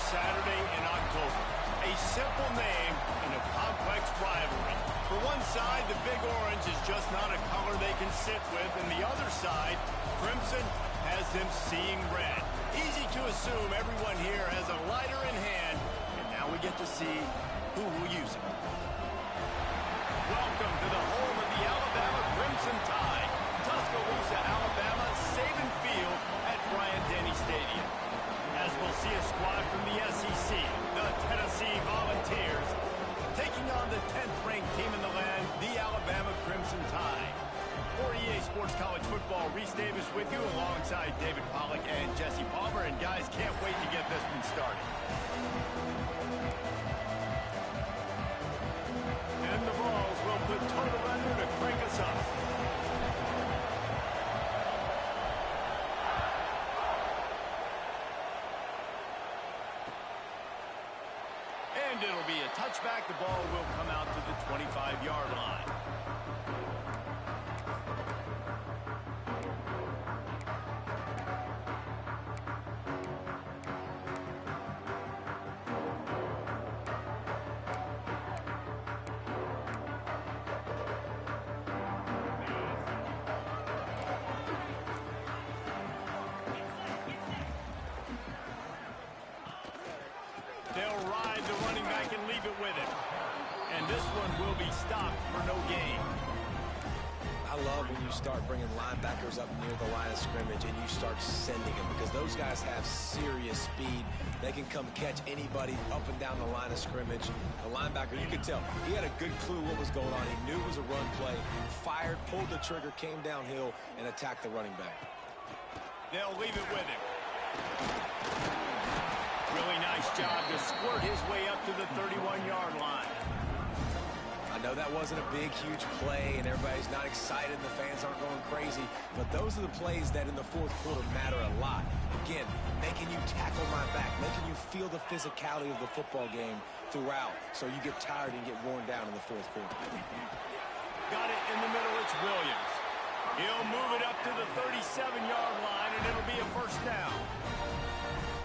Saturday in October. A simple name in a complex rivalry. For one side, the Big Orange is just not a color they can sit with, and the other side, Crimson, has them seeing red. Easy to assume everyone here has a lighter in hand, and now we get to see who will use it. Welcome to the home of the Alabama Crimson Tide, Tuscaloosa, Alabama, Saban Field at Bryant-Denny Stadium. As we'll see a squad from the SEC, the Tennessee Volunteers, taking on the 10th-ranked team in the land, the Alabama Crimson Tide. For EA Sports College Football, Reese Davis with you alongside David Pollack and Jesse Palmer. And guys, can't wait to get this one started. And the balls will put total leather to crank us up. And it'll be a touchback. The ball will come out to the 25-yard line. They'll ride the running back and leave it with him. And this one will be stopped for no gain. I love when you start bringing linebackers up near the line of scrimmage and you start sending them, because those guys have serious speed. They can come catch anybody up and down the line of scrimmage. The linebacker, you could tell, he had a good clue what was going on. He knew it was a run play, fired, pulled the trigger, came downhill, and attacked the running back. They'll leave it with him. Really nice job to squirt his way up to the 31-yard line. I know that wasn't a big, huge play, and everybody's not excited, and the fans aren't going crazy, but those are the plays that in the fourth quarter matter a lot. Again, making you tackle my back, making you feel the physicality of the football game throughout, so you get tired and get worn down in the fourth quarter. Got it in the middle, it's Williams. He'll move it up to the 37-yard line, and it'll be a first down.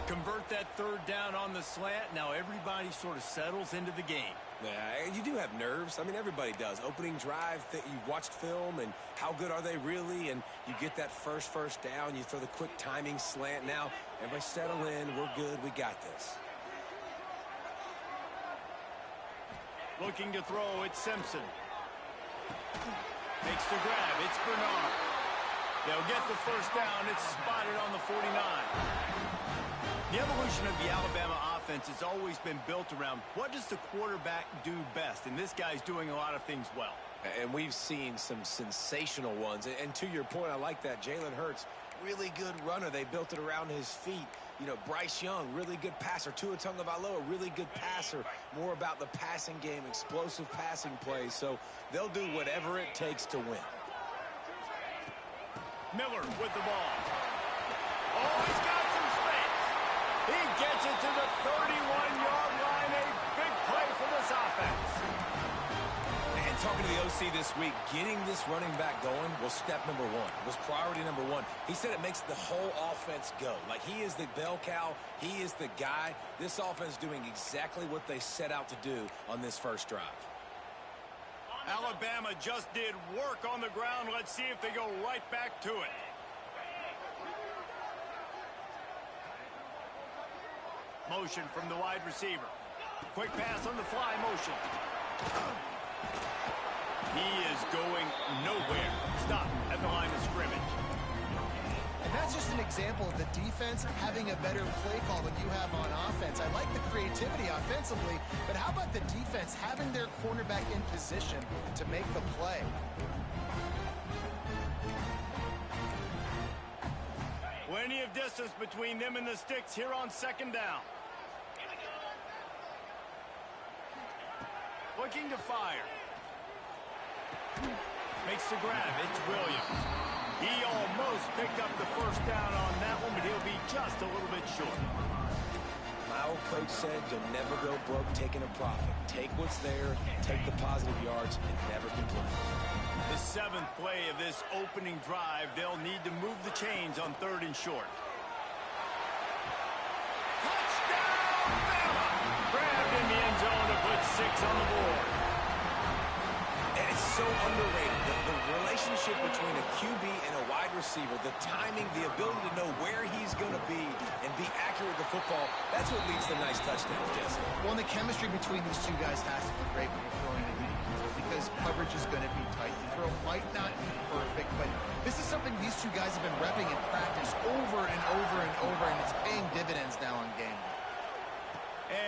Convert that third down on the slant. Now everybody sort of settles into the game. Yeah, you do have nerves. I mean, everybody does. Opening drive, you've watched film, and how good are they really? And you get that first down. You throw the quick timing slant. Now, everybody settle in. We're good. We got this. Looking to throw, it's Simpson. Makes the grab. It's Bernard. They'll get the first down. It's spotted on the 49. The evolution of the Alabama offense has always been built around what does the quarterback do best, and this guy's doing a lot of things well. And we've seen some sensational ones. And to your point, I like that. Jalen Hurts, really good runner. They built it around his feet. You know, Bryce Young, really good passer. Tua Tagovailoa, really good passer. More about the passing game, explosive passing plays. So they'll do whatever it takes to win. Miller with the ball. Oh, he's got some space. He gets it to the 31-yard line. A big play for this offense. And talking to the OC this week, getting this running back going was step number one. It was priority number one. He said it makes the whole offense go. Like, he is the bell cow. He is the guy. This offense doing exactly what they set out to do on this first drive. Alabama just did work on the ground. Let's see if they go right back to it. Motion from the wide receiver. Quick pass on the fly motion. He is going nowhere. Stop at the line of scrimmage. And that's just an example of the defense having a better play call than you have on offense. I like the creativity offensively, but how about the defense having their cornerback in position to make the play? Plenty of distance between them and the sticks here on second down. Looking to fire. Makes the grab. It's Williams. He almost picked up the first down on that one, but he'll be just a little bit short. My old coach said you'll never go broke taking a profit. Take what's there, take the positive yards, and never complain. The seventh play of this opening drive, they'll need to move the chains on third and short. Touchdown, on the board. And it's so underrated. The relationship between a QB and a wide receiver, the timing, the ability to know where he's going to be and be accurate with the football, that's what leads to nice touchdowns, Jesse. Well, and the chemistry between these two guys has to be great when you're throwing into the field because coverage is going to be tight. The throw might not be perfect, but this is something these two guys have been repping in practice over and over and over, and it's paying dividends now on game day.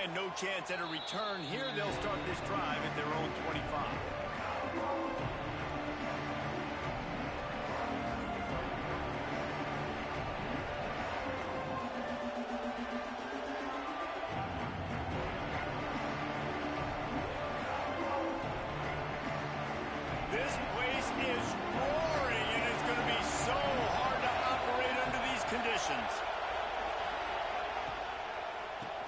And no chance at a return here. They'll start this drive at their own 25. This place is roaring, and it's going to be so hard to operate under these conditions.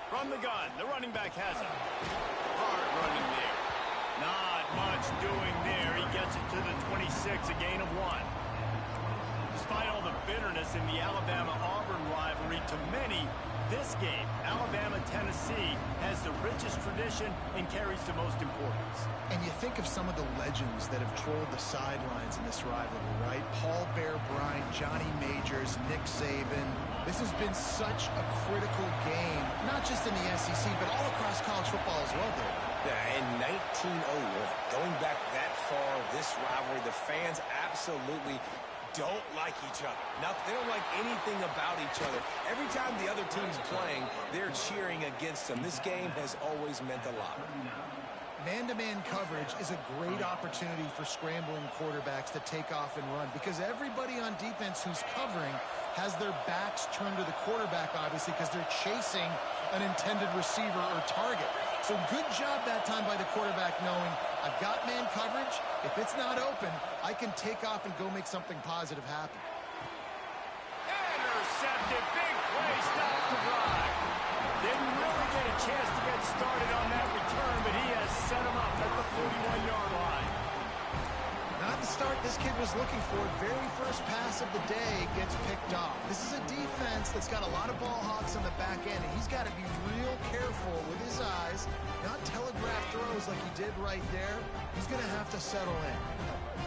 From the gun, the running back has it. Hard running there. Not much doing there. He gets it to the 26, a gain of 1. Despite all the bitterness in the Alabama-Auburn rivalry, to many, this game, Alabama-Tennessee, has the richest tradition and carries the most importance. And you think of some of the legends that have trolled the sidelines in this rivalry, right? Paul Bear Bryant, Johnny Majors, Nick Saban. This has been such a critical game, not just in the SEC, but all across college football as well, Dave. Yeah, in 1901, going back that far, this rivalry, the fans absolutely don't like each other. They don't like anything about each other. Every time the other team's playing, they're cheering against them. This game has always meant a lot. Man-to-man coverage is a great opportunity for scrambling quarterbacks to take off and run because everybody on defense who's covering has their backs turned to the quarterback, obviously, because they're chasing an intended receiver or target. So good job that time by the quarterback knowing I've got man coverage. If it's not open, I can take off and go make something positive happen. Intercepted. Big play. Stops the drive. Didn't really get a chance to get started on that return, but he has set him up at the 41-yard line. Not the start this kid was looking for. Very first pass of the day gets picked off. This is a defense that's got a lot of ball hawks on the back end, and he's got to be real careful with his eyes, not telegraph throws like he did right there. He's going to have to settle in.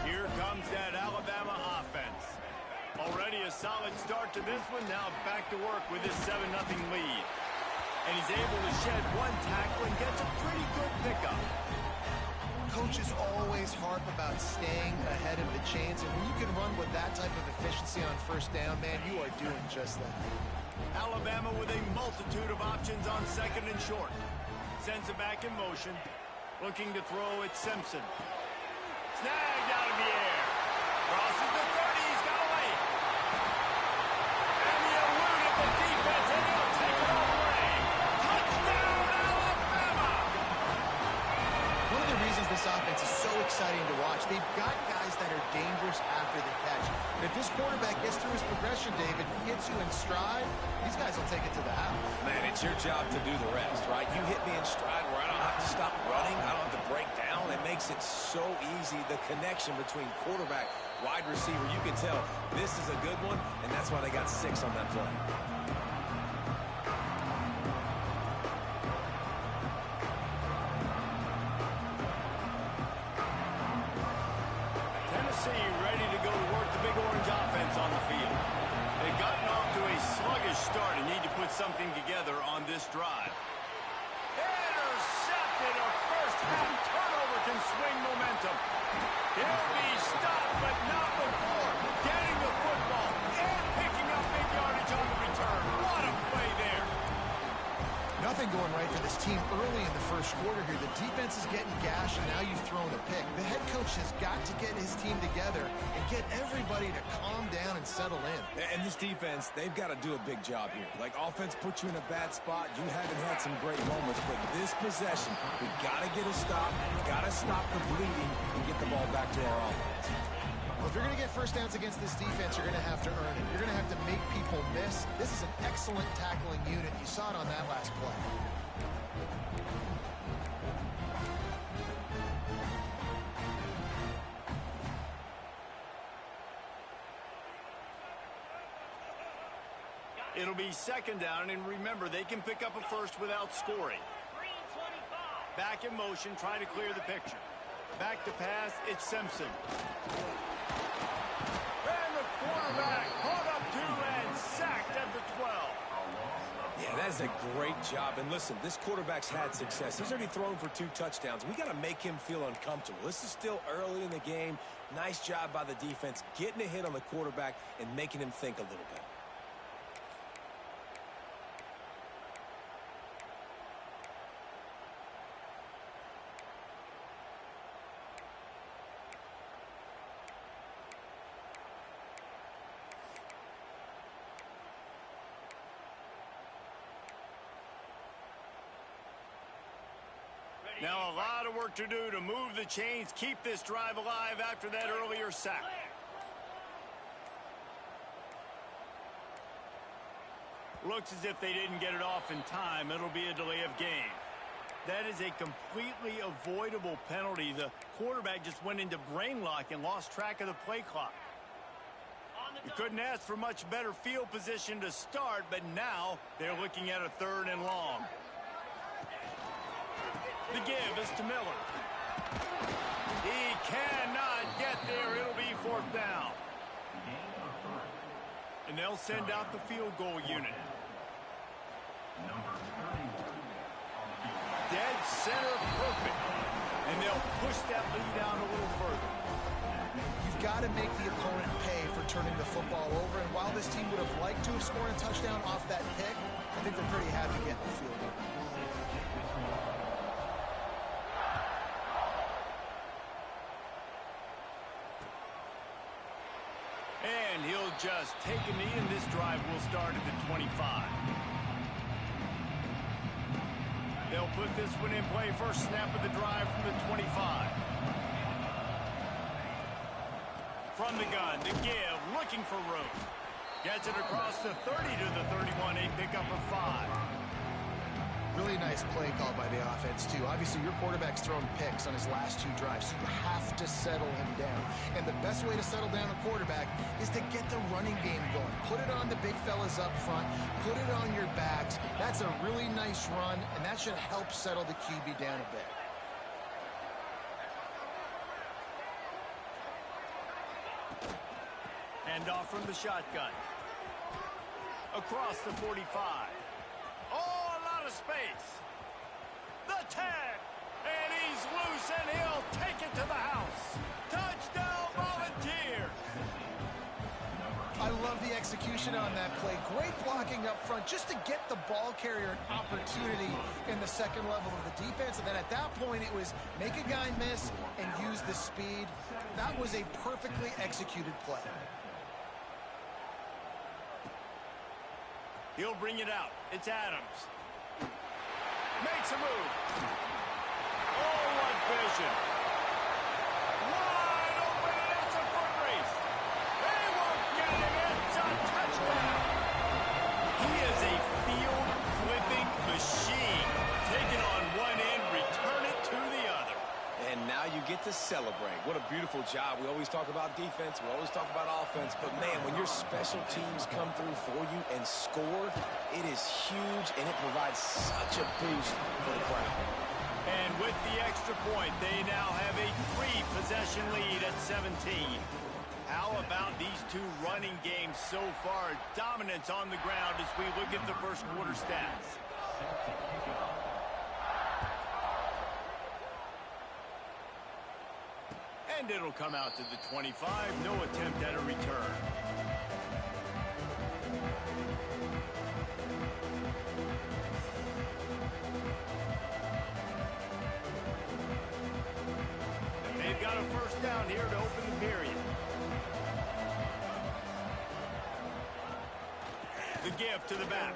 Here comes that Alabama offense. Already a solid start to this one. Now back to work with his 7-0 lead. And he's able to shed one tackle and gets a pretty good pickup. Coaches always harp about staying ahead of the chains, and when you can run with that type of efficiency on first down, man, you are doing just that. Alabama with a multitude of options on second and short. Sends it back in motion. Looking to throw at Simpson. Snagged out of the air. Crosses the 30. He's got away. And he eluded the defense, and he'll take it all away. Touchdown, Alabama! One of the reasons this offense is so exciting to watch, they've got guys that are dangerous after the catch. And if this quarterback gets through his progression, David, he hits you in stride, these guys will take it to the house. Man, it's your job to do the rest, right? You hit me in stride where I don't have to stop running. I don't have to break down. It makes it so easy, the connection between quarterback, wide receiver. You can tell this is a good one, and that's why they got 6 on that play. Tennessee ready to go to work the Big Orange offense on the field. They've gotten off to a sluggish start and need to put something together on this drive. Intercepted. A first-half turnover can swing momentum. He'll be stopped, but not before getting the football and picking up big yardage on the return. What a play there. Nothing going right for this team early in the first quarter here. The defense is getting gashed, and now you've thrown a pick. The head coach has got to get his team together and get everybody to calm down and settle in. And this defense, they've got to do a big job here. Like, offense puts you in a bad spot. You haven't had some great moments, but this possession, we got to get a stop. We got to stop the bleeding and get the ball back to our offense. Well, if you're going to get first downs against this defense, you're going to have to earn it. You're going to have to make people miss. This is an excellent tackling unit. You saw it on that last play. It'll be second down, and remember, they can pick up a first without scoring. Back in motion, trying to clear the picture. Back to pass, it's Simpson. And the quarterback caught up to and sacked at the 12. Yeah, that is a great job. And listen, this quarterback's had success. He's already thrown for 2 touchdowns. We got to make him feel uncomfortable. This is still early in the game. Nice job by the defense, getting a hit on the quarterback and making him think a little bit. Now a lot of work to do to move the chains, keep this drive alive after that earlier sack. Looks as if they didn't get it off in time. It'll be a delay of game. That is a completely avoidable penalty. The quarterback just went into brain lock and lost track of the play clock. You couldn't ask for much better field position to start, but now they're looking at a 3rd and long. The give is to Miller. He cannot get there. It'll be 4th down. And they'll send out the field goal unit. Dead center perfect. And they'll push that lead down a little further. You've got to make the opponent pay for turning the football over. And while this team would have liked to have scored a touchdown off that pick, I think they're pretty happy getting the field goal. And he'll just take a knee, and this drive will start at the 25. They'll put this one in play. First snap of the drive from the 25. From the gun, the give, looking for room. Gets it across the 30 to the 31, a pickup of 5. Really nice play call by the offense, too. Obviously, your quarterback's thrown picks on his last 2 drives, so you have to settle him down. And the best way to settle down a quarterback is to get the running game going. Put it on the big fellas up front. Put it on your backs. That's a really nice run, and that should help settle the QB down a bit. Hand off from the shotgun. Across the 45. Oh, a lot of space. The tag. And he's loose, and he'll take it to the house. Touchdown, Volunteers. I love the execution on that play. Great blocking up front just to get the ball carrier an opportunity in the second level of the defense. And then at that point, it was make a guy miss and use the speed. That was a perfectly executed play. He'll bring it out. It's Adams. Makes a move. Oh, what vision. Wide open, and it's a foot race. They won't get him. It's a touchdown. He is a field-flipping machine. Take it on one end, return it to the other. And now you get to celebrate. What a beautiful job. We always talk about defense. We always talk about offense. But, man, when your special teams come through for you and score, it is huge, and it provides such a boost for the crowd. And with the extra point, they now have a 3-possession lead at 17. How about these 2 running games so far? Dominance on the ground as we look at the first quarter stats. And it'll come out to the 25. No attempt at a return. They've got a first down here to open the period. The give to the back.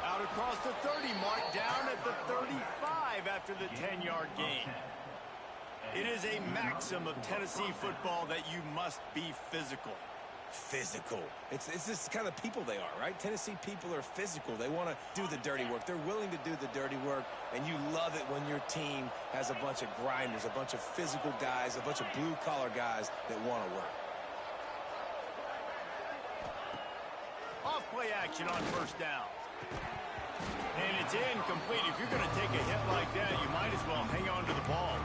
Out across the 30 mark, down at the 35 after the 10-yard gain. It is a maxim of Tennessee football that you must be physical. Physical. It's this kind of people they are, right? Tennessee people are physical. They want to do the dirty work. They're willing to do the dirty work, and you love it when your team has a bunch of grinders, a bunch of physical guys, a bunch of blue-collar guys that want to work. Off play action on first down. And it's incomplete. If you're going to take a hit like that, you might as well hang on to the ball.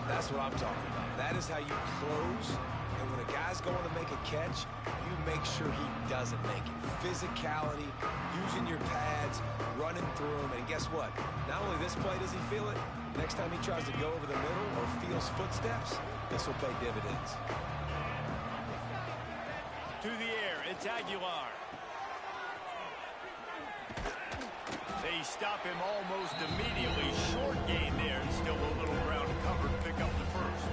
That's what I'm talking about. That is how you close. And when a guy's going to make a catch, you make sure he doesn't make it. Physicality, using your pads, running through them. And guess what? Not only this play does he feel it, next time he tries to go over the middle or feels footsteps, this will pay dividends. To the air, it's Aguilar. They stop him almost immediately. Short gain there, and still a little ground to cover to pick up the first.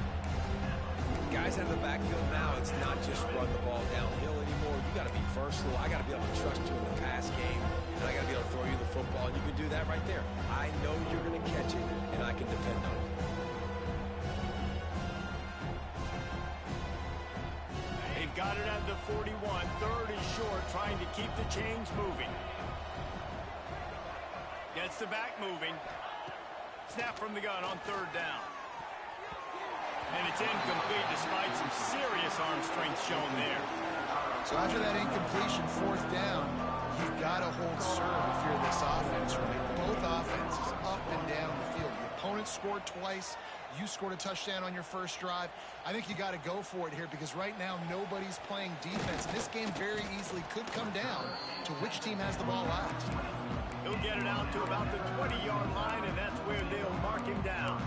Guys out of the backfield now, it's not just run the ball downhill anymore. You got to be versatile. I got to be able to trust you in the pass game, and I got to be able to throw you the football, and you can do that right there. I know you're going to catch it, and I can depend on it. They've got it at the 41. Third is short, trying to keep the chains moving. Gets the back moving. Snap from the gun on third down. And it's incomplete despite some serious arm strength shown there. So after that incompletion, fourth down, you've got to hold serve if you're this offense, right? Both offenses up and down the field. The opponent scored twice. You scored a touchdown on your first drive. I think you got to go for it here because right now nobody's playing defense. And this game very easily could come down to which team has the ball last. He'll get it out to about the 20-yard line, and that's where they'll mark him down.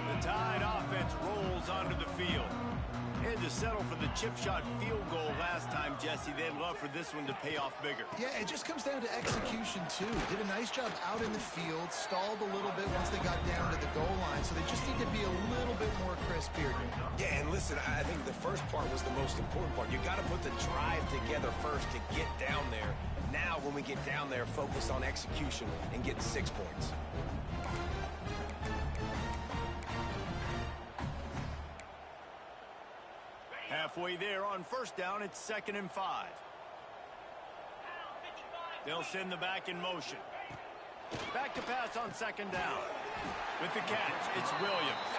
The Tide offense rolls onto the field. They had to settle for the chip shot field goal last time, Jesse. They'd love for this one to pay off bigger. Yeah, it just comes down to execution, too. Did a nice job out in the field, stalled a little bit once they got down to the goal line, so they just need to be a little bit more crisp here. Yeah, and listen, I think the first part was the most important part. You got to put the drive together first to get down there. Now, when we get down there, focus on execution and getting 6 points. Halfway there on first down, it's 2nd and 5. They'll send the back in motion. Back to pass on 2nd down. With the catch, it's Williams.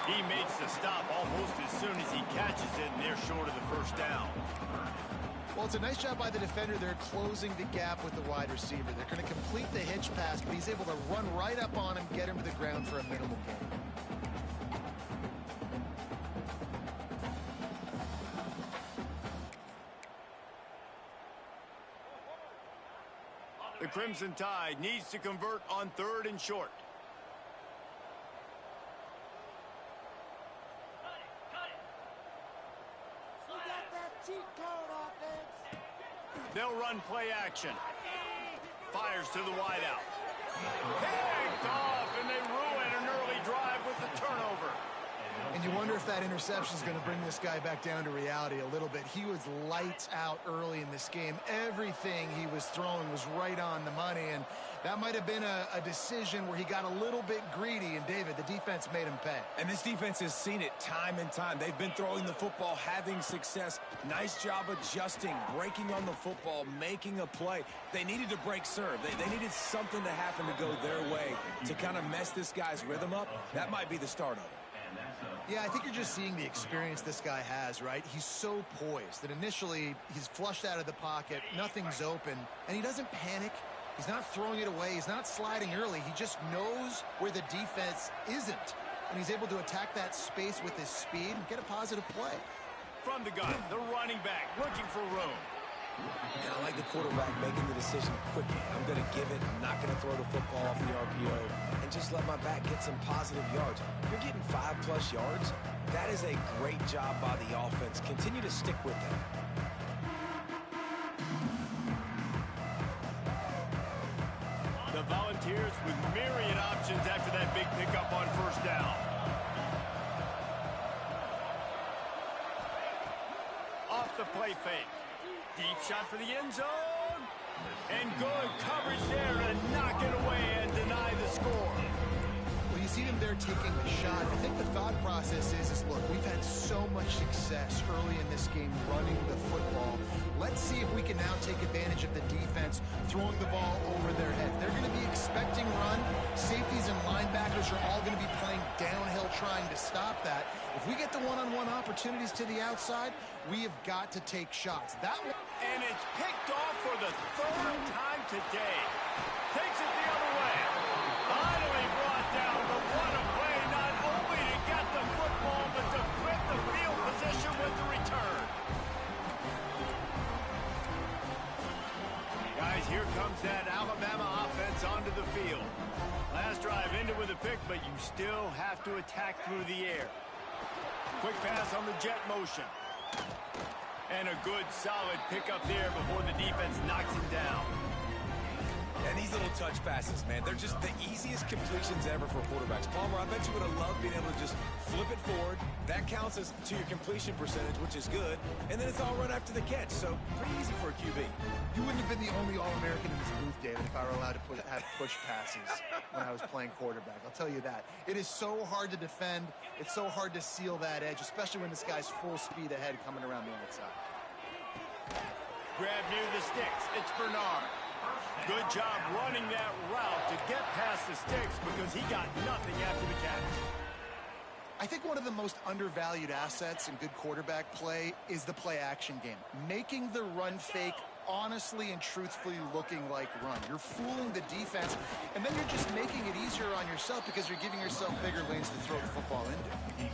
He makes the stop almost as soon as he catches it, and they're short of the first down. Well, it's a nice job by the defender. They're closing the gap with the wide receiver. They're going to complete the hitch pass, but he's able to run right up on him, get him to the ground for a minimal gain. The Crimson Tide needs to convert on 3rd and short. They'll run play action. Fires to the wideout. Picked off, and they ruin an early drive with the turnover. And you wonder if that interception is going to bring this guy back down to reality a little bit. He was lights out early in this game. Everything he was throwing was right on the money, and that might have been a decision where he got a little bit greedy, and David, the defense made him pay. And this defense has seen it time and time. They've been throwing the football, having success. Nice job adjusting, breaking on the football, making a play. They needed to break serve. They needed something to happen to go their way to kind of mess this guy's rhythm up. That might be the start of it. Yeah, I think you're just seeing the experience this guy has, right? He's so poised that initially he's flushed out of the pocket, nothing's open, and he doesn't panic. He's not throwing it away. He's not sliding early. He just knows where the defense isn't, and he's able to attack that space with his speed and get a positive play. From the gun, the running back looking for room. And I like the quarterback making the decision quickly. I'm going to give it. I'm not going to throw the football off the RPO and just let my back get some positive yards. You're getting 5+ yards. That is a great job by the offense. Continue to stick with them. The Volunteers with myriad options after that big pickup on first down. Off the play fake. Deep shot for the end zone. And good coverage there to knock it away and deny the score. Well, you see them there taking the shot. I think the thought process is look, we've had so much success early in this game running the football. Let's see if we can now take advantage of the defense throwing the ball over their head. They're going to be expecting run. Safeties and linebackers are all going to be playing downhill trying to stop that. If we get the one-on-one opportunities to the outside, we have got to take shots. And it's picked off for the third time today. Takes it the other way. Finally brought down, but what a play, not only to get the football, but to flip the field position with the return. Guys, here comes that Alabama offense onto the field. Last drive ended with a pick, but you still have to attack through the air. Quick pass on the jet motion. And a good, solid pickup there before the defense knocks him down. And these little touch passes, man, they're just the easiest completions ever for quarterbacks. Palmer, I bet you would have loved being able to just flip it forward. That counts as to your completion percentage, which is good. And then it's all run after the catch, so pretty easy for a QB. You wouldn't have been the only All-American in this booth, David, if I were allowed to have push passes when I was playing quarterback. I'll tell you that. It is so hard to defend. It's so hard to seal that edge, especially when this guy's full speed ahead coming around the outside. Grab near the sticks. It's Bernard. Good job running that route to get past the sticks because he got nothing after the catch. I think one of the most undervalued assets in good quarterback play is the play-action game. Making the run fake honestly and truthfully looking like run. You're fooling the defense, and then you're just making it easier on yourself because you're giving yourself bigger lanes to throw the football into.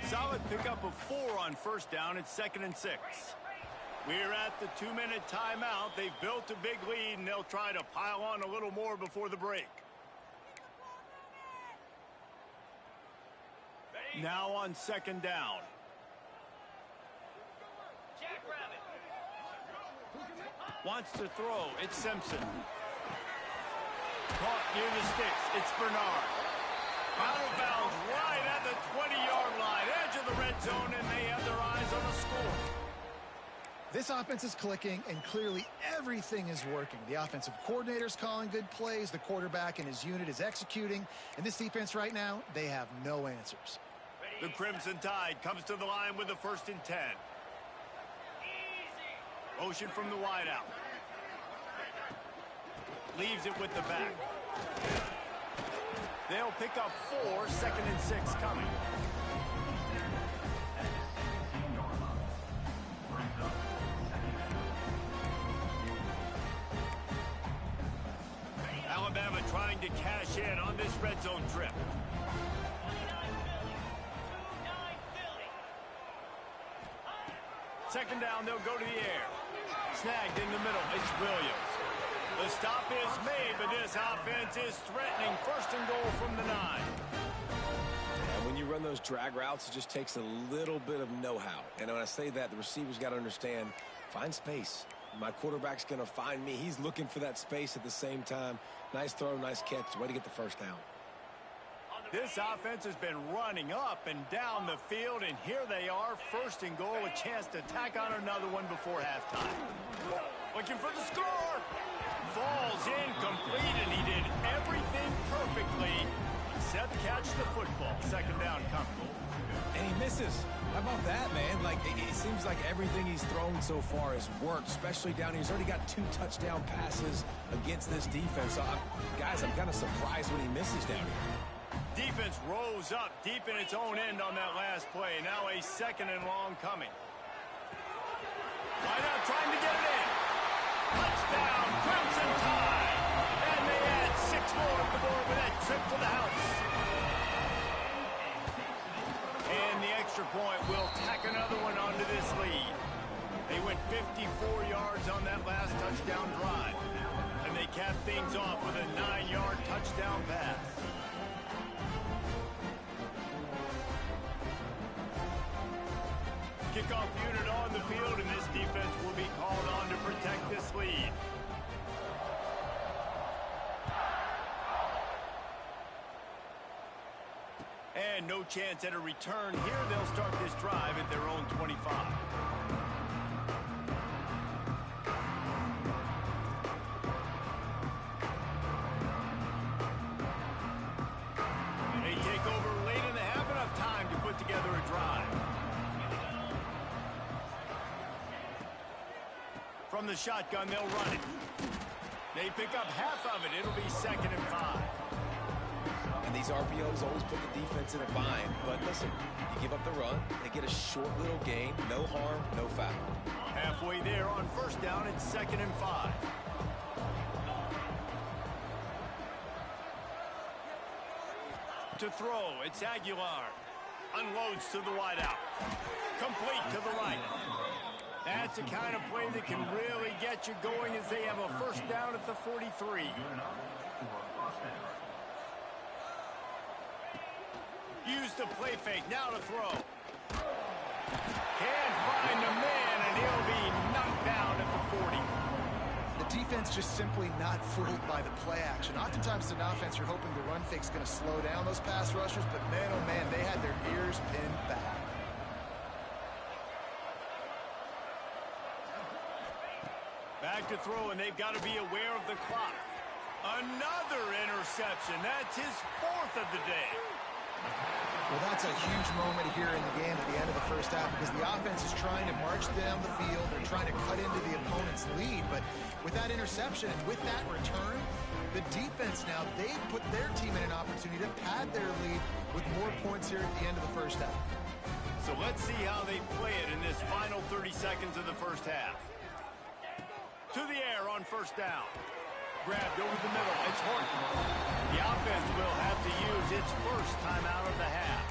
Solid pickup of 4 on first down. It's 2nd and 6. We're at the 2-minute timeout. They've built a big lead, and they'll try to pile on a little more before the break. Now on 2nd down. Wants to throw. It's Simpson. Caught near the sticks. It's Bernard. Out of bounds right at the 20-yard line. Edge of the red zone, and they have their eyes on the score. This offense is clicking, and clearly everything is working. The offensive coordinator's calling good plays. The quarterback and his unit is executing. And this defense right now, they have no answers. The Crimson Tide comes to the line with the 1st and 10. Motion from the wideout. Leaves it with the back. They'll pick up 4, 2nd and 6 coming. Alabama trying to cash in on this red zone trip. Second down, they'll go to the air. Snagged in the middle, it's Williams. The stop is made, but this offense is threatening. 1st and goal from the 9. And when you run those drag routes, it just takes a little bit of know-how. And when I say that, the receivers got to understand, find space. My quarterback's going to find me. He's looking for that space at the same time. Nice throw, nice catch. Way to get the 1st down. This offense has been running up and down the field, and here they are, 1st and goal, a chance to tack on another one before halftime. Looking for the score. Falls incomplete, and he did everything perfectly except catch the football. 2nd down coming. And he misses. How about that, man? Like, it seems like everything he's thrown so far has worked, especially down here. He's already got 2 touchdown passes against this defense. So, guys, I'm kind of surprised when he misses down here. Defense rose up deep in its own end on that last play. Now a 2nd and long coming. Why not trying to get it in? Touchdown, Crimson Tide. And they add 6 more on the board with that trip to the house. And the extra point will tack another one onto this lead. They went 54 yards on that last touchdown drive. And they capped things off with a 9-yard touchdown pass. Kickoff unit on the field, and this defense will be called on to protect this lead. And no chance at a return here. They'll start this drive at their own 25. From the shotgun, they'll run it. They pick up half of it. It'll be 2nd and 5. And these RPOs always put the defense in a bind. But listen, you give up the run, they get a short little gain. No harm, no foul. Halfway there on 1st down, it's 2nd and 5. To throw, it's Aguilar. Unloads to the wideout. Complete to the right. That's the kind of play that can really get you going as they have a 1st down at the 43. Use the play fake, now to throw. Can't find the man, and he'll be knocked down at the 40. The defense just simply not fooled by the play action. Oftentimes in offense, you're hoping the run fake's going to slow down those pass rushers, but man, oh man, they had their ears pinned back. Back to throw, and they've got to be aware of the clock. Another interception. That's his 4th of the day. Well, that's a huge moment here in the game at the end of the 1st half because the offense is trying to march down the field. They're trying to cut into the opponent's lead. But with that interception and with that return, the defense now, they've put their team in an opportunity to pad their lead with more points here at the end of the 1st half. So let's see how they play it in this final 30 seconds of the 1st half. To the air on 1st down. Grabbed over the middle. It's Horton. The offense will have to use its 1st timeout of the half.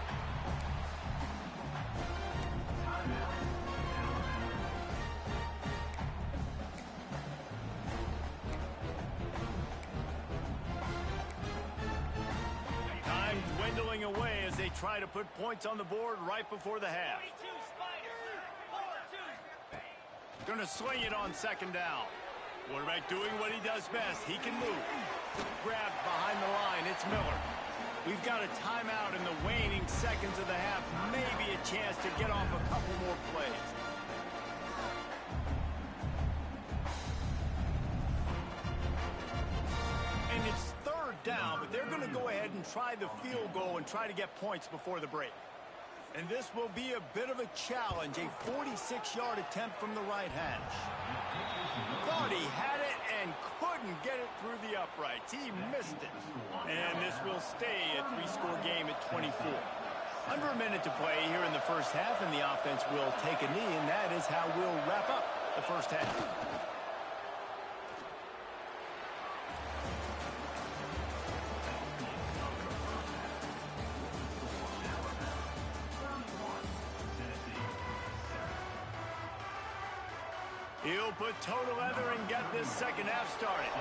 Time dwindling away as they try to put points on the board right before the half. Going to sling it on 2nd down. Quarterback doing what he does best. He can move. Grabbed behind the line. It's Miller. We've got a timeout in the waning seconds of the half. Maybe a chance to get off a couple more plays. And it's 3rd down, but they're going to go ahead and try the field goal and try to get points before the break. And this will be a bit of a challenge, a 46-yard attempt from the right hash. Thought he had it and couldn't get it through the uprights. He missed it. And this will stay a 3-score game at 24. Under a minute to play here in the 1st half, and the offense will take a knee, and that is how we'll wrap up the 1st half. He'll put toe to leather and get this 2nd half started.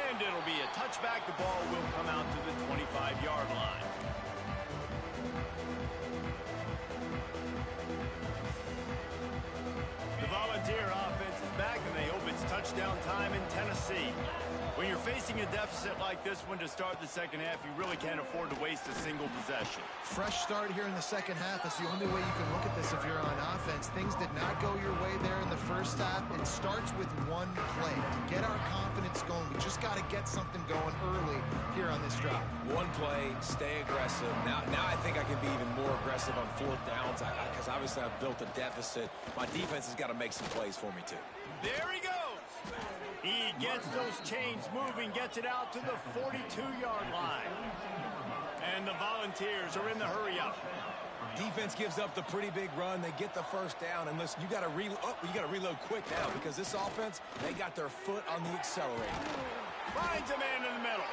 And it'll be a touchback. The ball will come out to the 25-yard line. The Volunteer offense is back, and they hope it's touchdown time in Tennessee. When you're facing a deficit like this one to start the 2nd half, you really can't afford to waste a single possession. Fresh start here in the 2nd half. That's the only way you can look at this if you're on offense. Things did not go your way there in the 1st half. It starts with one play. To get our confidence going, we just got to get something going early here on this drive. One play, stay aggressive. Now I think I can be even more aggressive on 4th downs because obviously I've built a deficit. My defense has got to make some plays for me too. There he goes. He gets those chains moving, gets it out to the 42-yard line. And the Volunteers are in the hurry-up. Defense gives up the pretty big run. They get the 1st down. And listen, you got to reload quick now because this offense, they got their foot on the accelerator. Finds a man in the middle.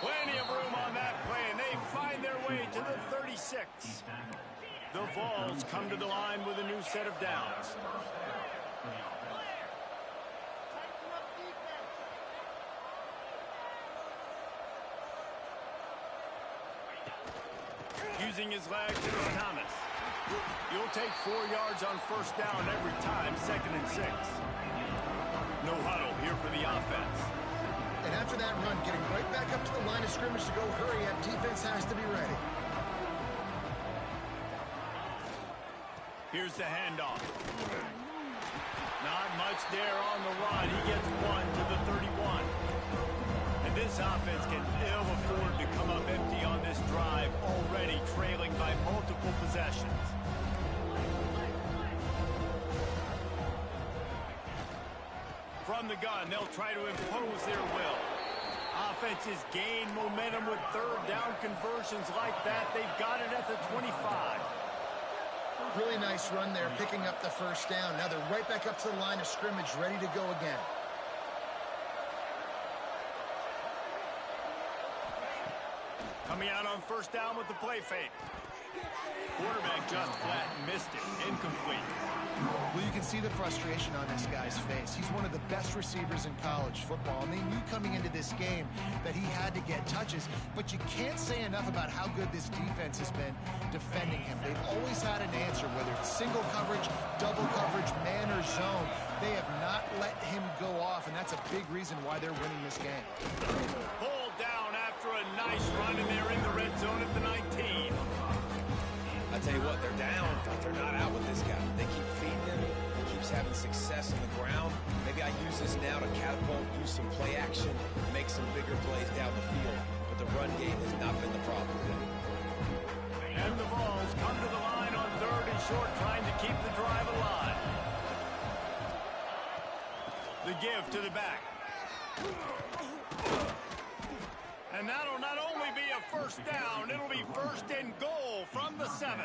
Plenty of room on that play, and they find their way to the 36. The Vols come to the line with a new set of downs. Using his legs, it's Thomas. You'll take 4 yards on 1st down every time, 2nd and 6. No huddle here for the offense. And after that run, getting right back up to the line of scrimmage to go hurry up, defense has to be ready. Here's the handoff. Not much there on the run. He gets 1 to the 31. And this offense can ill afford to come up empty on this drive, already trailing the gun. They'll try to impose their will. Offenses gain momentum with third down conversions like that. They've got it at the 25. Really nice run there, picking up the first down. Now they're right back up to the line of scrimmage, ready to go again. Coming out on first down with the play fake. Quarterback just flat missed it. Incomplete. Well, you can see the frustration on this guy's face. He's one of the best receivers in college football, and they knew coming into this game that he had to get touches, but you can't say enough about how good this defense has been defending him. They've always had an answer, whether it's single coverage, double coverage, man or zone. They have not let him go off, and that's a big reason why they're winning this game. Pulled down after a nice run, and they're in the red zone at the 19. I tell you what, they're down, but they're not out with this guy. They keep feeding him. He keeps having success on the ground. Maybe I use this now to catapult, use some play action, make some bigger plays down the field. But the run game has not been the problem today. And the Vols come to the line on third and short, trying to keep the drive alive. The give to the back. And that'll not only be a first down, it'll be first and goal from the 7.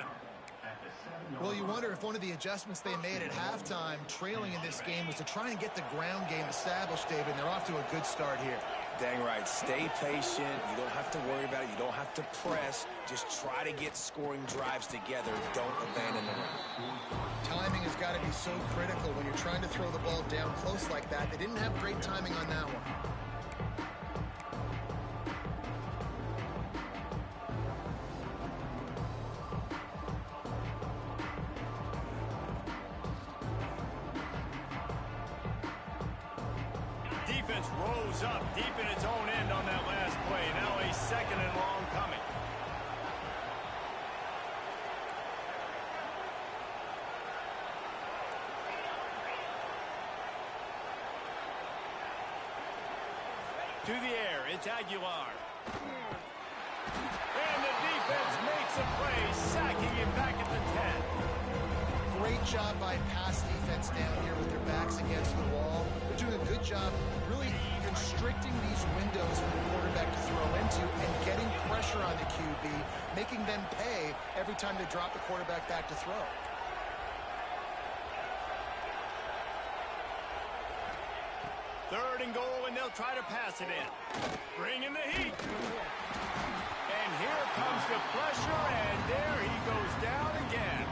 Well, you wonder if one of the adjustments they made at halftime, trailing in this game, was to try and get the ground game established, David, and they're off to a good start here. Dang right. Stay patient. You don't have to worry about it. You don't have to press. Just try to get scoring drives together. Don't abandon the run. Timing has got to be so critical when you're trying to throw the ball down close like that. They didn't have great timing on that one. Defense rose up deep in its own end on that last play. Now a second and long coming. To the air, it's Aguilar. And the defense makes a play, sacking him back at the 10. Great job by pass defense down here with their backs against the wall. They're doing a good job really constricting these windows for the quarterback to throw into and getting pressure on the QB, making them pay every time they drop the quarterback back to throw. Third and goal, and they'll try to pass it in. Bring in the heat. And here comes the pressure, and there he goes down again.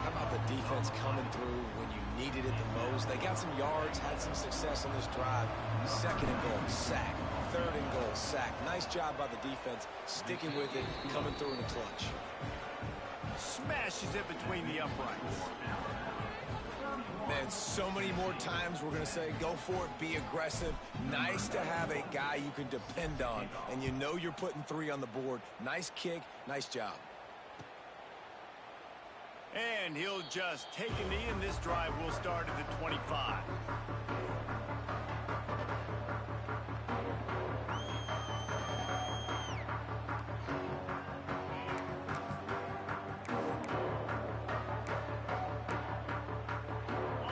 How about the defense coming through when you needed it the most? They got some yards, had some success on this drive. Second and goal, sack. Third and goal, sack. Nice job by the defense, sticking with it, coming through in the clutch. Smashes it between the uprights. Man, so many more times we're going to say, go for it, be aggressive. Nice to have a guy you can depend on, and you know you're putting 3 on the board. Nice kick, nice job. And he'll just take a knee, and this drive will start at the 25.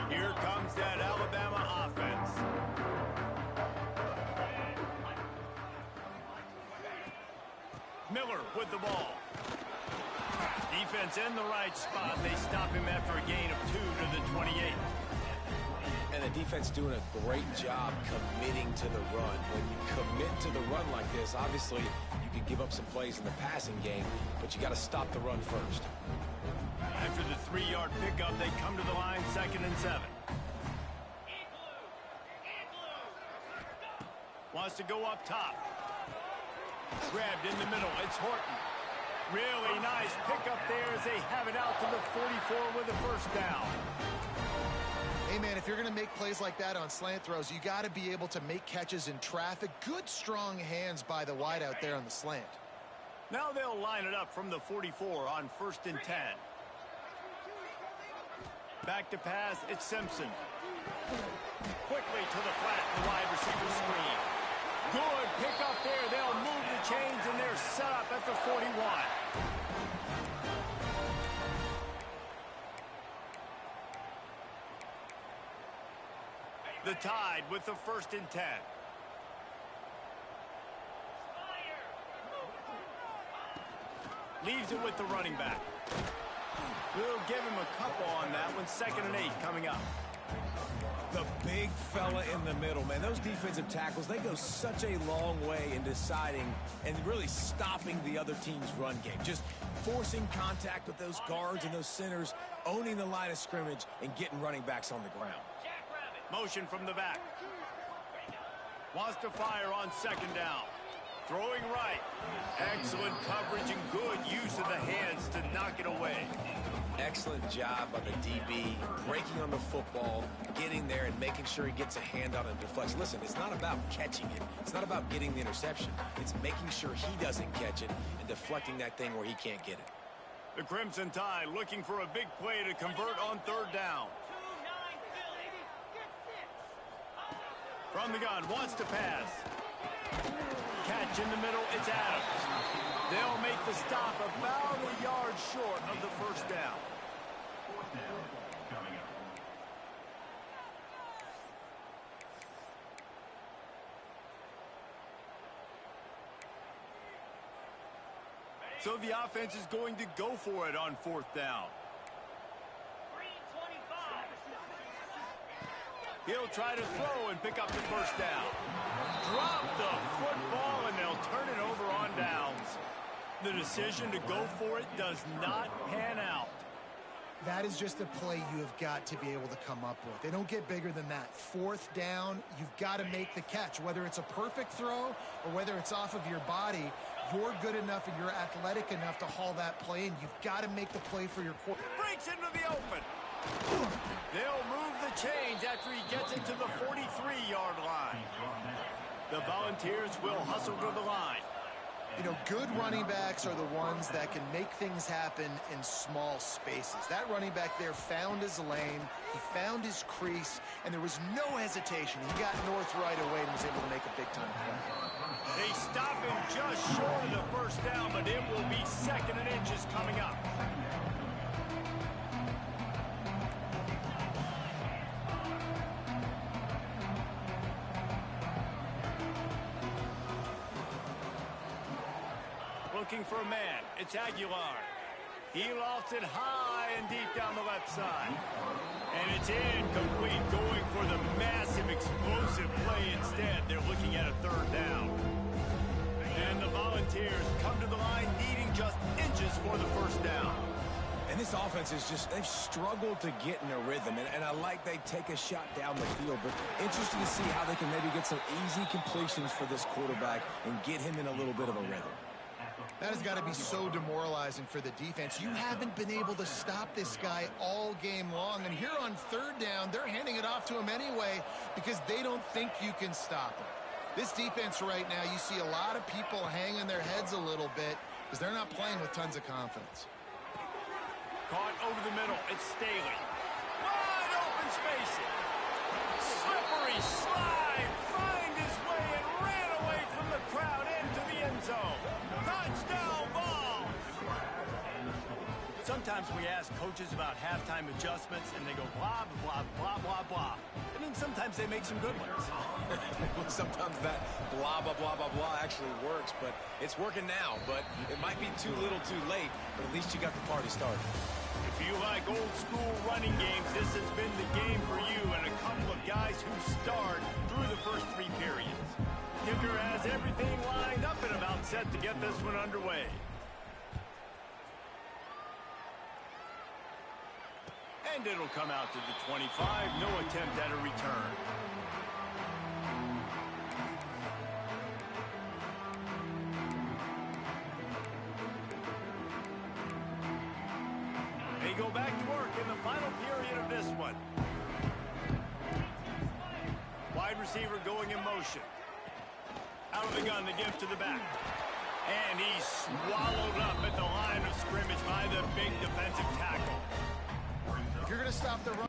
Here comes that Alabama offense. Miller with the ball. Defense in the right spot. They stop him after a gain of 2 to the 28. And the defense doing a great job committing to the run. When you commit to the run like this, obviously you can give up some plays in the passing game, but you got to stop the run first. After the 3-yard pickup, they come to the line, 2nd and 7. Wants to go up top. Grabbed in the middle. It's Horton. Really nice pickup there as they have it out to the 44 with a first down. Hey, man, if you're going to make plays like that on slant throws, you got to be able to make catches in traffic. Good, strong hands by the wideout there on the slant. Now they'll line it up from the 44 on 1st and 10. Back to pass, it's Simpson. Quickly to the flat, the wide receiver screen. Good pick up there. They'll move the chains, and they're set up at the 41. The Tide with the 1st and 10. Leaves it with the running back. We'll give him a couple on that one. 2nd and 8 coming up. The big fella in the middle, man. Those defensive tackles, they go such a long way in deciding and really stopping the other team's run game. Just forcing contact with those guards and those centers, owning the line of scrimmage, and getting running backs on the ground. Motion from the back. Wants to fire on 2nd down. Throwing right. Excellent coverage and good use of the hands to knock it away. Excellent job by the DB, breaking on the football, getting there and making sure he gets a hand on it and deflects. Listen, it's not about catching it. It's not about getting the interception. It's making sure he doesn't catch it and deflecting that thing where he can't get it. The Crimson Tide looking for a big play to convert on 3rd down. From the gun, wants to pass. Catch in the middle, it's Adams. They'll make the stop about a yard short of the 1st down. So the offense is going to go for it on 4th down. He'll try to throw and pick up the 1st down. Drop the football, and they'll turn it over on downs. The decision to go for it does not pan out. That is just a play you have got to be able to come up with. They don't get bigger than that. 4th down, you've got to make the catch. Whether it's a perfect throw or whether it's off of your body, you're good enough and you're athletic enough to haul that play, and you've got to make the play for your quarterback. Breaks into the open. They'll move the chains after he gets it to the 43-yard line. The Volunteers will hustle to the line. You know, good running backs are the ones that can make things happen in small spaces. That running back there found his lane, he found his crease, and there was no hesitation. He got north right away and was able to make a big-time play. They stop him just short of the 1st down, but it will be 2nd and inches coming up. Looking for a man. It's Aguilar. He lofts it high and deep down the left side. And it's incomplete, going for the massive explosive play instead. They're looking at a 3rd down. And the Volunteers come to the line needing just inches for the 1st down. And this offense is just, they've struggled to get in a rhythm. And I like they take a shot down the field, but interesting to see how they can maybe get some easy completions for this quarterback and get him in a little bit of a rhythm. That has got to be so demoralizing for the defense. You haven't been able to stop this guy all game long. And here on 3rd down, they're handing it off to him anyway because they don't think you can stop him. This defense right now, you see a lot of people hanging their heads a little bit because they're not playing with tons of confidence. Caught over the middle. It's Staley. Wide open spacing. Slippery slide. Find his way and ran away from the crowd into the end zone. Touchdown ball. Sometimes we ask coaches about halftime adjustments, and they go blah, blah, blah, blah, blah. And then sometimes they make some good ones. Sometimes that blah, blah, blah, blah, blah actually works, but it's working now. But it might be too little too late, but at least you got the party started. If you like old school running games, this has been the game for you and a couple of guys who start through the first 3 periods. Kicker has everything lined up and about set to get this one underway. And it'll come out to the 25. No attempt at a return. They go back to work in the final period of this one. Wide receiver going in motion. Out of the gun, the give to the back. And he's swallowed up at the line of scrimmage by the big defensive tackle. If you're going to stop the run,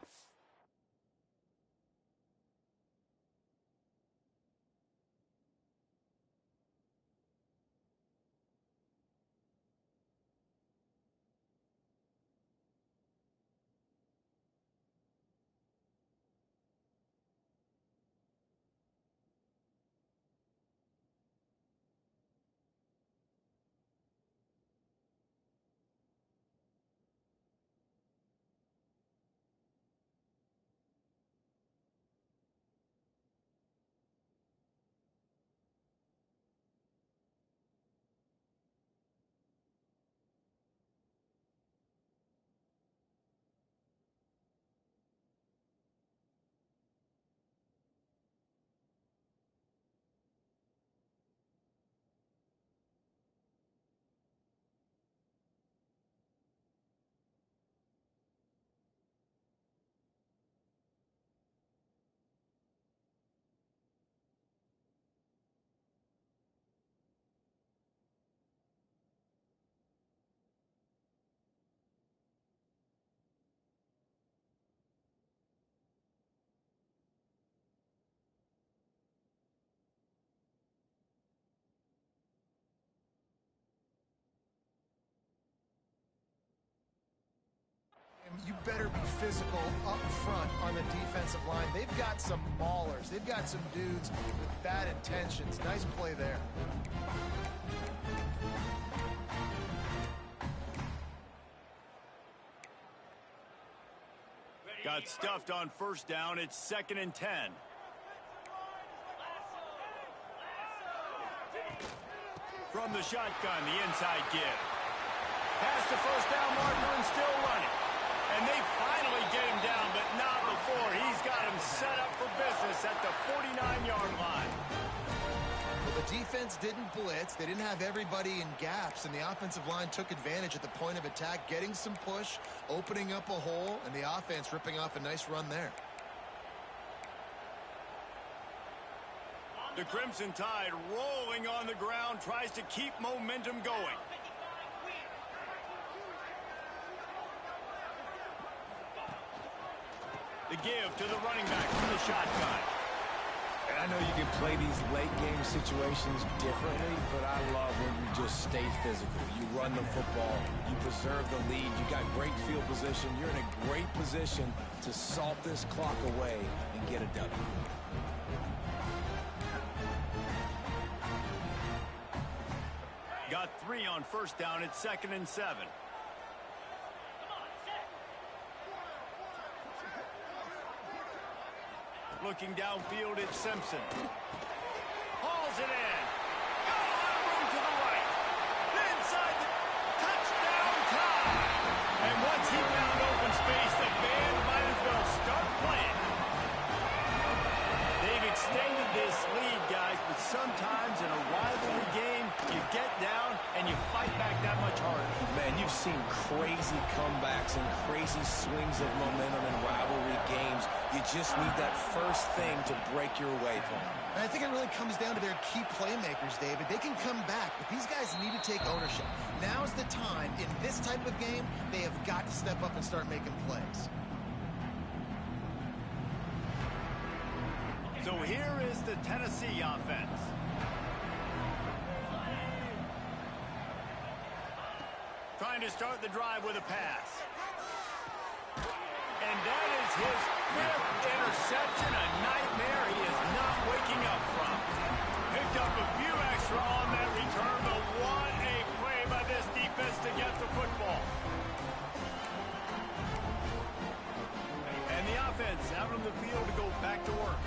better be physical up front on the defensive line. They've got some maulers. They've got some dudes with bad intentions. Nice play there. Got stuffed on first down. It's 2nd and 10. From the shotgun, the inside give. Past the first down marker and still running. And they finally get him down, but not before. He's got him set up for business at the 49-yard line. Well, the defense didn't blitz. They didn't have everybody in gaps, and the offensive line took advantage at the point of attack, getting some push, opening up a hole, and the offense ripping off a nice run there. The Crimson Tide rolling on the ground, tries to keep momentum going. The give to the running back from the shotgun. And I know you can play these late game situations differently, but I love when you just stay physical. You run the football, you preserve the lead, you got great field position, you're in a great position to salt this clock away and get a W. Got 3 on first down. It's 2nd and 7. Looking downfield, it's Simpson. Hauls it in. Got a lot of room to the right. Inside the touchdown time. And once he found open space, the band might as well start playing. They've extended this lead, guys, but sometimes in a rivalry game, you get down and you fight back that much harder. Man, you've seen crazy comebacks and crazy swings of momentum in rivalry games. You just need that first thing to break your way, Paul. And I think it really comes down to their key playmakers, David. They can come back, but these guys need to take ownership. Now's the time. In this type of game, they have got to step up and start making plays. So here is the Tennessee offense. Trying to start the drive with a pass. And that is his 5th interception, a nightmare he is not waking up from. Picked up a few extra on that return, but what a play by this defense to get the football. And the offense out on the field to go back to work.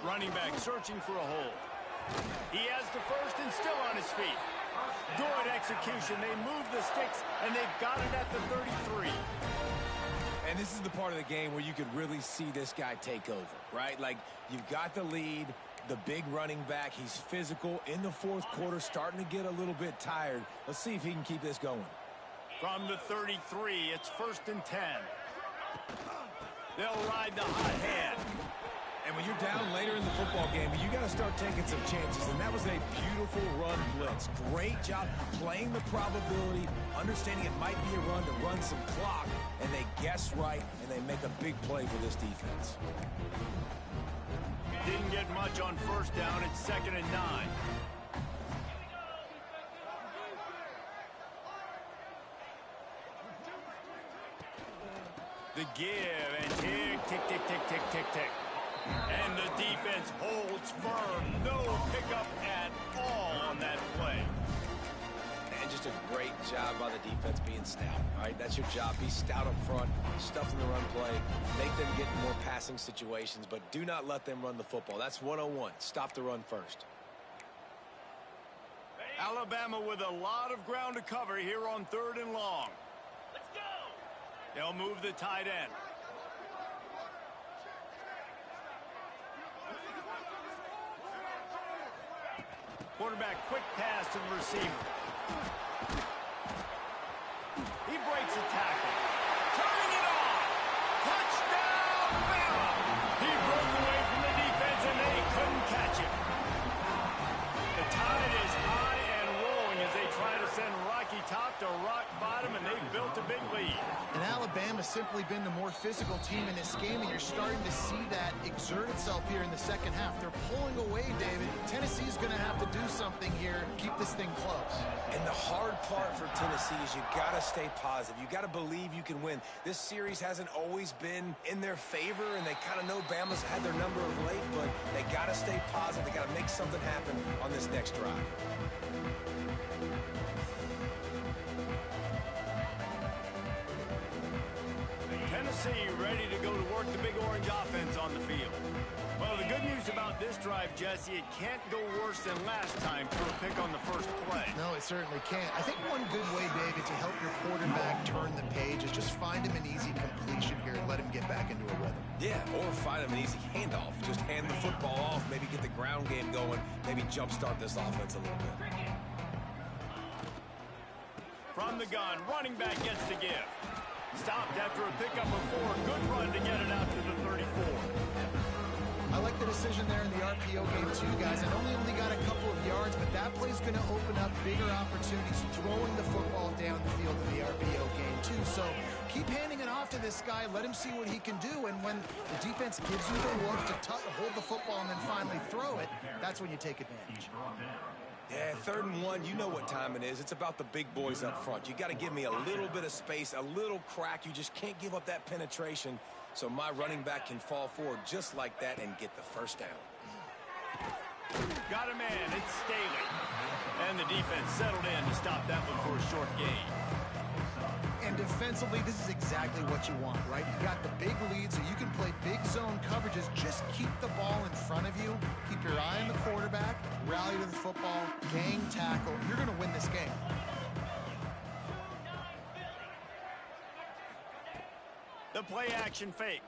Running back searching for a hole. He has the first and still on his feet. Good execution. They move the sticks, and they've got it at the 33. And this is the part of the game where you could really see this guy take over, right? Like, you've got the lead, the big running back. He's physical in the fourth quarter, starting to get a little bit tired. Let's see if he can keep this going. From the 33, it's 1st and 10. They'll ride the hot hand. And when you're down later in the football game, you got to start taking some chances. And that was a beautiful run blitz. Great job playing the probability, understanding it might be a run to run some clock. And they guess right, and they make a big play for this defense. Didn't get much on first down. It's 2nd and 9. The give, and tick, tick, tick, tick, tick, tick, tick. And the defense holds firm. No pickup at all on that play. And just a great job by the defense being stout. All right, that's your job. Be stout up front, stuff in the run play, make them get in more passing situations, but do not let them run the football. That's 101. Stop the run first. Alabama with a lot of ground to cover here on 3rd and long. Let's go. They'll move the tight end. Quarterback, quick pass to the receiver. He breaks a tackle. Turning it on. Touchdown, Bama. He broke away from the defense, and they couldn't catch him. The tide is high and rolling as they try to send Rocky Top to rock bottom, and they've built a big lead. And Alabama simply been the more physical team in this game, and you're starting to see that exert itself here in the second half. They're pulling away, David. Tennessee's going to have to do something here, keep this thing close. And the hard part for Tennessee is you got to stay positive. You got to believe you can win. This series hasn't always been in their favor, and they kind of know Bama's had their number of late, but they got to stay positive. They got to make something happen on this next drive. Tennessee ready to go to work the Big Orange offense on the field. Well, the good news about this drive, Jesse, it can't go worse than last time for a pick on the first play. No, it certainly can't. I think one good way, David, to help your quarterback turn the page is just find him an easy completion here and let him get back into a rhythm. Yeah, or find him an easy handoff. Just hand the football off, maybe get the ground game going, maybe jumpstart this offense a little bit. From the gun, running back gets the give. Stopped after a pickup of 4. Good run to get it out to the 34. I like the decision there in the RPO game too, guys. I know he only got a couple of yards, but that play's going to open up bigger opportunities throwing the football down the field in the RPO game too. So keep handing it off to this guy. Let him see what he can do. And when the defense gives you the look to hold the football and then finally throw it, that's when you take advantage. Yeah, 3rd and 1, you know what time it is. It's about the big boys up front. You got to give me a little bit of space, a little crack. You just can't give up that penetration so my running back can fall forward just like that and get the first down. Got a man, it's Staley. And the defense settled in to stop that one for a short gain. And defensively, this is exactly what you want, right? You got the big lead, so you can play big zone coverages. Just keep the ball in front of you. Keep your eye on the quarterback. Rally to the football. Gang tackle. You're going to win this game. The play action fake.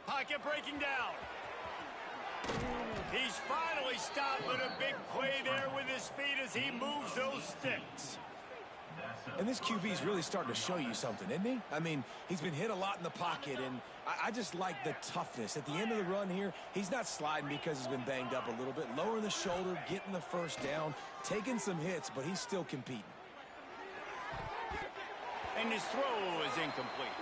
Pocket breaking down. He's finally stopped with a big play there with his feet as he moves those sticks. And this QB's really starting to show you something, isn't he? I mean, he's been hit a lot in the pocket, and I just like the toughness. At the end of the run here, he's not sliding because he's been banged up a little bit. Lowering the shoulder, getting the first down, taking some hits, but he's still competing. And his throw is incomplete.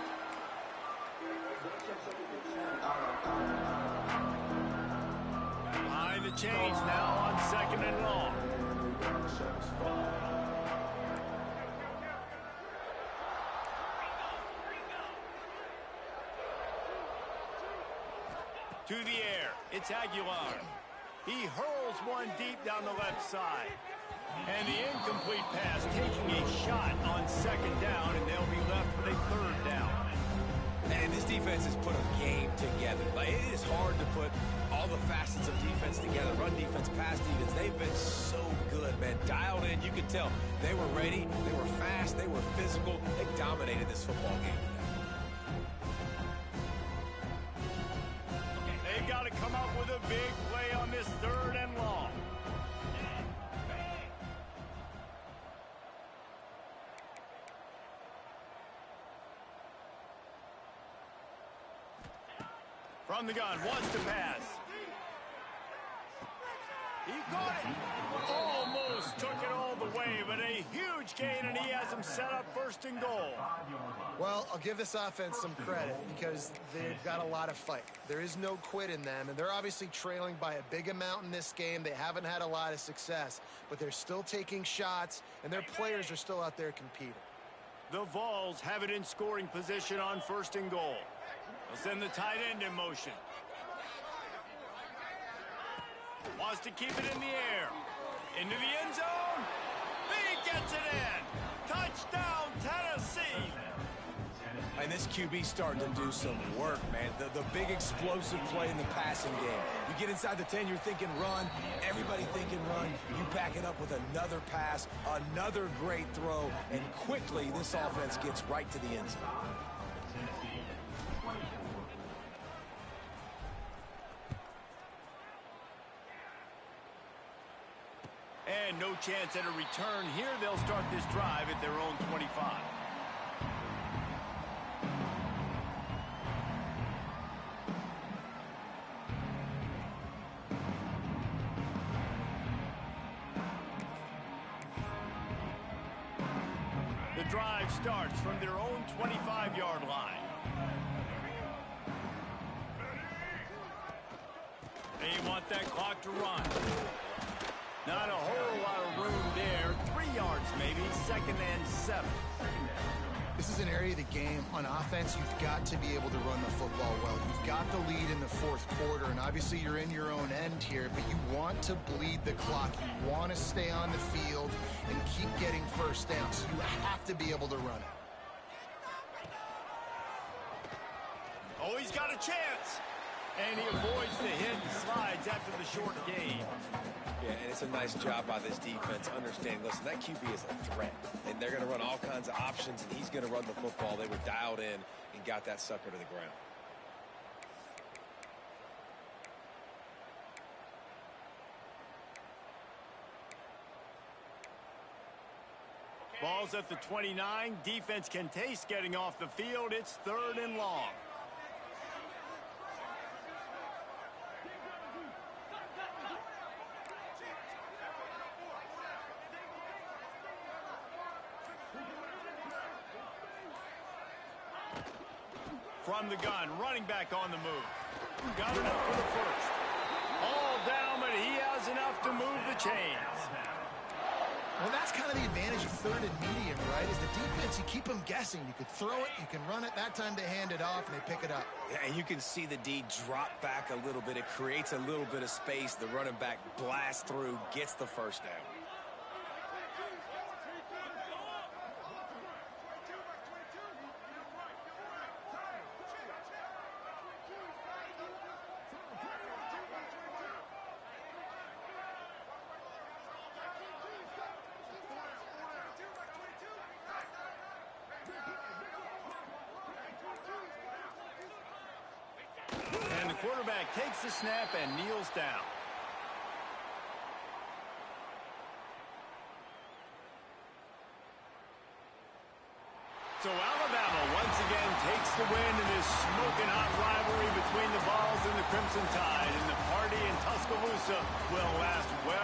Behind the chains now on 2nd and long. To the air, it's Aguilar. He hurls one deep down the left side. And the incomplete pass taking a shot on 2nd down, and they'll be left with a 3rd down. And this defense has put a game together. Like, it is hard to put all the facets of defense together. Run defense, pass defense. They've been so good, man. Dialed in. You could tell they were ready. They were fast. They were physical. They dominated this football game today. They've got to come up with a big play on this 3rd and long. From the gun, wants to pass. He caught it. Almost took it all the way, but a huge gain, and he has him set up 1st and goal. Well, I'll give this offense some credit because they've got a lot of fight. There is no quit in them, and they're obviously trailing by a big amount in this game. They haven't had a lot of success, but they're still taking shots, and their players are still out there competing. The Vols have it in scoring position on 1st and goal. They'll send the tight end in motion. Wants to keep it in the air. Into the end zone. He gets it in. Touchdown, Tennessee. And this QB's starting to do some work, man. The big explosive play in the passing game. You get inside the 10, you're thinking run. Everybody thinking run. You back it up with another pass, another great throw, and quickly this offense gets right to the end zone. And no chance at a return here. They'll start this drive at their own 25. The drive starts from their own 25-yard line. They want that clock to run. Not a whole lot of room there. 3 yards maybe, 2nd and 7. This is an area of the game. On offense, you've got to be able to run the football well. You've got the lead in the 4th quarter, and obviously you're in your own end here, but you want to bleed the clock. You want to stay on the field and keep getting first down, so you have to be able to run it. Oh, he's got a chance. And he avoids the hit and slides after the short gain. Yeah, and it's a nice job by this defense understanding, listen, that QB is a threat, and they're going to run all kinds of options, and he's going to run the football. They were dialed in and got that sucker to the ground. Ball's at the 29. Defense can taste getting off the field. It's 3rd and long. From the gun, running back on the move. Got enough for the first. All down, but he has enough to move the chains. Well, that's kind of the advantage of 3rd and medium, right? Is the defense, you keep them guessing. You could throw it, you can run it. That time they hand it off, and they pick it up. Yeah, and you can see the D drop back a little bit. It creates a little bit of space. The running back blasts through, gets the first down. And the quarterback takes the snap and kneels down. So Alabama once again takes the win in this smoking hot rivalry between the Vols and the Crimson Tide. And the party in Tuscaloosa will last well